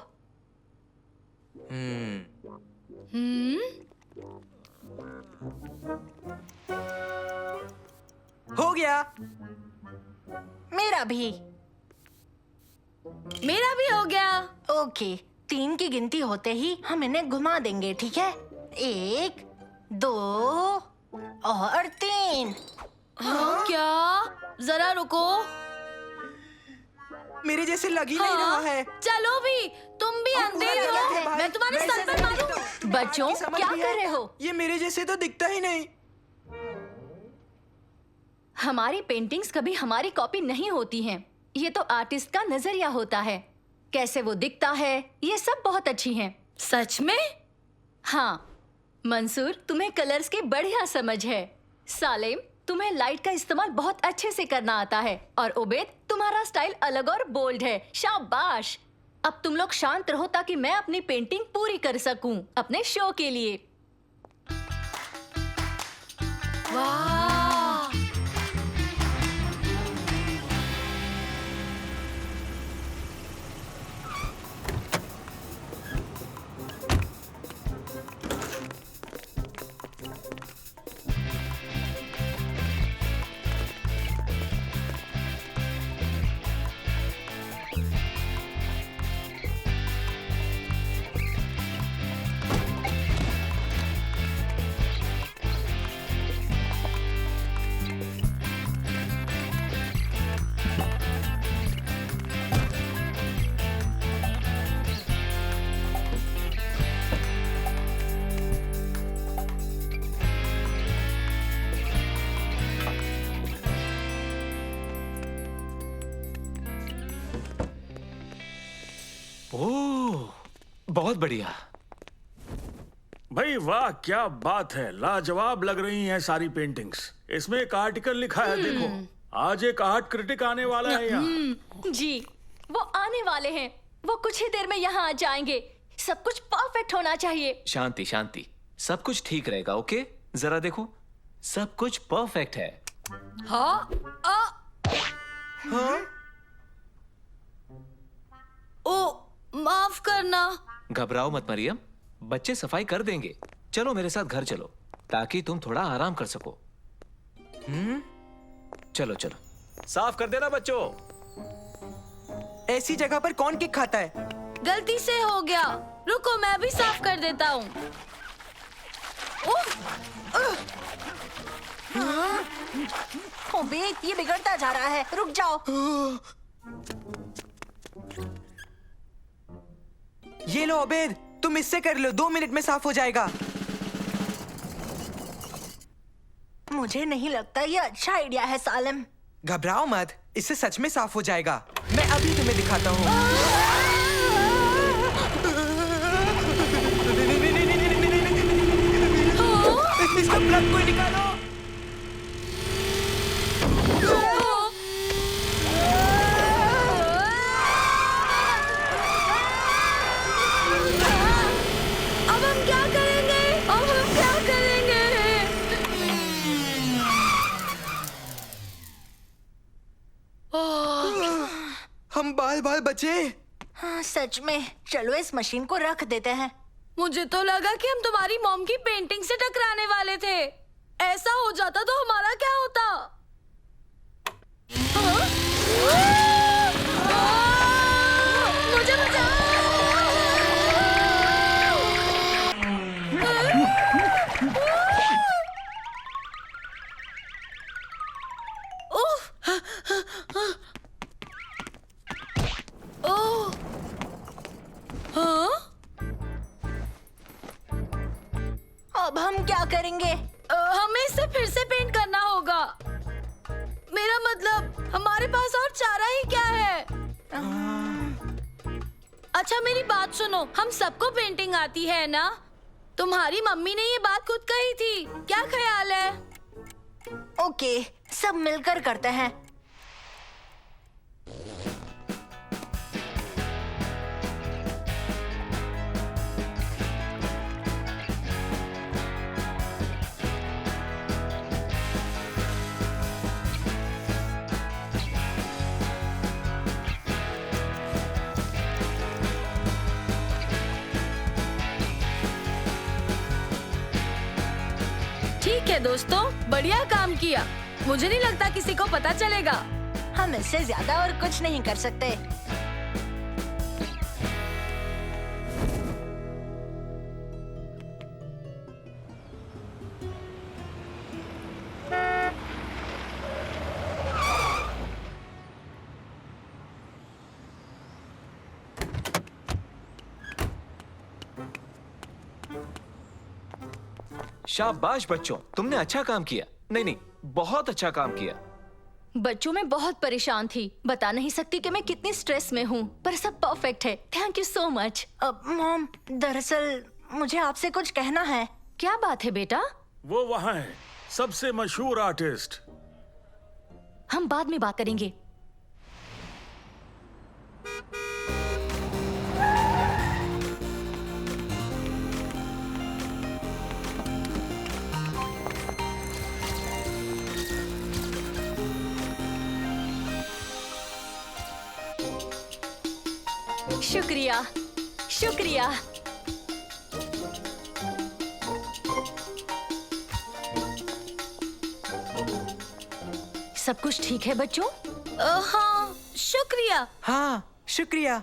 हो गया। मेरा भी। मेरा भी हो गया। ओके, 3 की गिनती होते ही हम इन्हें घुमा देंगे, ठीक है? 1, 2 और 3। हाँ? क्या? जरा रुको। मेरे जैसे लग ही नहीं रहा है। चलो भी, तुम भी अंधे हो। मैं तुम्हारे सर पर मारूं। बच्चों, क्या कर रहे हो? ये मेरे जैसे तो दिखता ही नहीं। हमारी पेंटिंग्स कभी हमारी कॉपी नहीं होती हैं। ये तो आर्टिस्ट का नजरिया होता है, कैसे वो दिखता है। ये सब बहुत अच्छी हैं। सच में? हाँ मंसूर, तुम्हें कलर्स की बढ़िया समझ है। सालेम, तुम्हें लाइट का इस्तेमाल बहुत अच्छे से करना आता है। और उबेद, तुम्हारा स्टाइल अलग और बोल्ड है। शाबाश। अब तुम लोग शांत रहो ताकि मैं अपनी पेंटिंग पूरी कर सकूं अपने शो के लिए। वाह! ओह, बहुत बढ़िया। भाई वाह, क्या बात है। लाजवाब लग रही हैं सारी पेंटिंग्स। इसमें एक आर्टिकल लिखा है, देखो। आज एक आर्ट क्रिटिक आने वाला है यहाँ। जी, वो आने वाले हैं। वो कुछ ही देर में यहाँ आ जाएंगे। सब कुछ परफेक्ट होना चाहिए। शांति शांति, सब कुछ ठीक रहेगा। ओके, जरा देखो, सब कुछ परफेक्ट है। हाँ? हाँ? ओ, माफ करना। घबराओ मत मरियम, बच्चे सफाई कर देंगे। चलो मेरे साथ घर चलो, ताकि तुम थोड़ा आराम कर सको। चलो चलो, साफ कर देना बच्चों। ऐसी जगह पर कौन केक खाता है? गलती से हो गया। रुको, मैं भी साफ कर देता हूँ। उबेद, ये बिगड़ता जा रहा है। रुक जाओ। ये लो उबेद, तुम इससे कर लो। 2 मिनट में साफ हो जाएगा। मुझे नहीं लगता ये अच्छा आइडिया है सालिम। घबराओ मत, इससे सच में साफ हो जाएगा। मैं अभी तुम्हें दिखाता हूँ। इसका प्लग को निकालो। अब हम क्या करेंगे? अब हम क्या करेंगे? हम बाल बाल बचे। हाँ सच में। चलो इस मशीन को रख देते हैं। मुझे तो लगा कि हम तुम्हारी मॉम की पेंटिंग से टकराने वाले थे। ऐसा हो जाता तो हमारा क्या होता? हाँ? मुझे बचाओ! ओह! हाँ? अब हम क्या करेंगे? हमें इसे फिर से पेंट करना होगा। मेरा मतलब हमारे पास और चारा ही क्या है? अच्छा मेरी बात सुनो, हम सबको पेंटिंग आती है ना? तुम्हारी मम्मी ने ये बात खुद कही थी, क्या ख्याल है? ओके, सब मिलकर करते हैं। ठीक है दोस्तों, बढ़िया काम किया। मुझे नहीं लगता किसी को पता चलेगा। हम इससे ज्यादा और कुछ नहीं कर सकते। शाबाश बच्चों, तुमने अच्छा काम किया। नहीं नहीं, बहुत अच्छा काम किया। बच्चों मैं बहुत परेशान थी, बता नहीं सकती कि मैं कितनी स्ट्रेस में हूँ, पर सब परफेक्ट है। Thank you so much. Mom, दरअसल मुझे आपसे कुछ कहना है। क्या बात है बेटा? वो वहाँ है, सबसे मशहूर आर्टिस्ट। हम बाद में बात करेंगे। शुक्रिया, शुक्रिया। सब कुछ ठीक है बच्चों? हाँ, शुक्रिया। हाँ, शुक्रिया।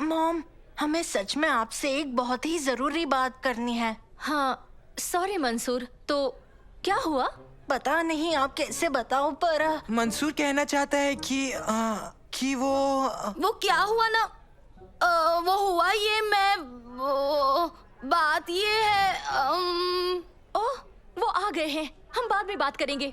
मॉम, हमें सच में आपसे एक बहुत ही जरूरी बात करनी है। हाँ, सॉरी मंसूर, तो क्या हुआ? पता नहीं आप कैसे बताओ, पर मंसूर कहना चाहता है कि वो क्या हुआ ना, वो हुआ ये, बात ये है। ओह, वो आ गए हैं, हम बाद में बात करेंगे।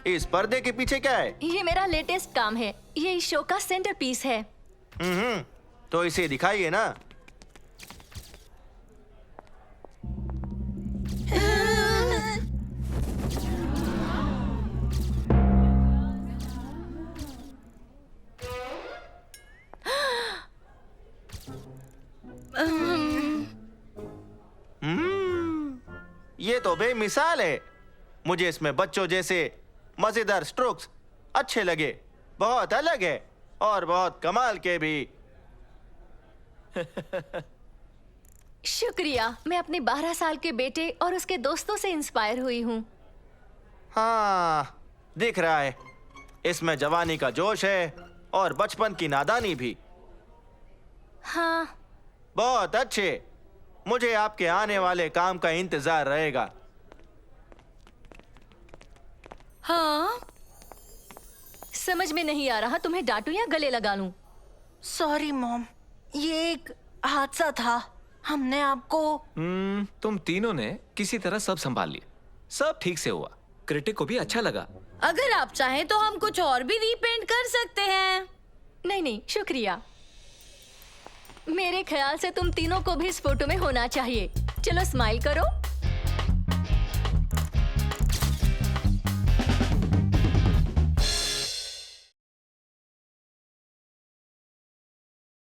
इस पर्दे के पीछे क्या है? ये मेरा लेटेस्ट काम है, ये इस शो का सेंटर पीस है। तो इसे दिखाइए ना। ये तो बेमिसाल है। मुझे इसमें बच्चों जैसे मजेदार स्ट्रोक्स अच्छे लगे। बहुत अलग है और बहुत कमाल के भी। शुक्रिया, मैं अपने 12 साल के बेटे और उसके दोस्तों से इंस्पायर हुई हूँ। हाँ, दिख रहा है। इसमें जवानी का जोश है और बचपन की नादानी भी। हाँ, बहुत अच्छे। मुझे आपके आने वाले काम का इंतजार रहेगा। हाँ, समझ में नहीं आ रहा, तुम्हें डांटूं या गले लगा लूं? सॉरी मॉम, ये एक हादसा था। हमने आपको तुम तीनों ने किसी तरह सब संभाल लिया। सब ठीक से हुआ। क्रिटिक को भी अच्छा लगा। अगर आप चाहें तो हम कुछ और भी रीपेंट कर सकते हैं। नहीं नहीं, शुक्रिया। मेरे ख्याल से तुम तीनों को भी इस फोटो में होना चाहिए। चलो स्माइल करो।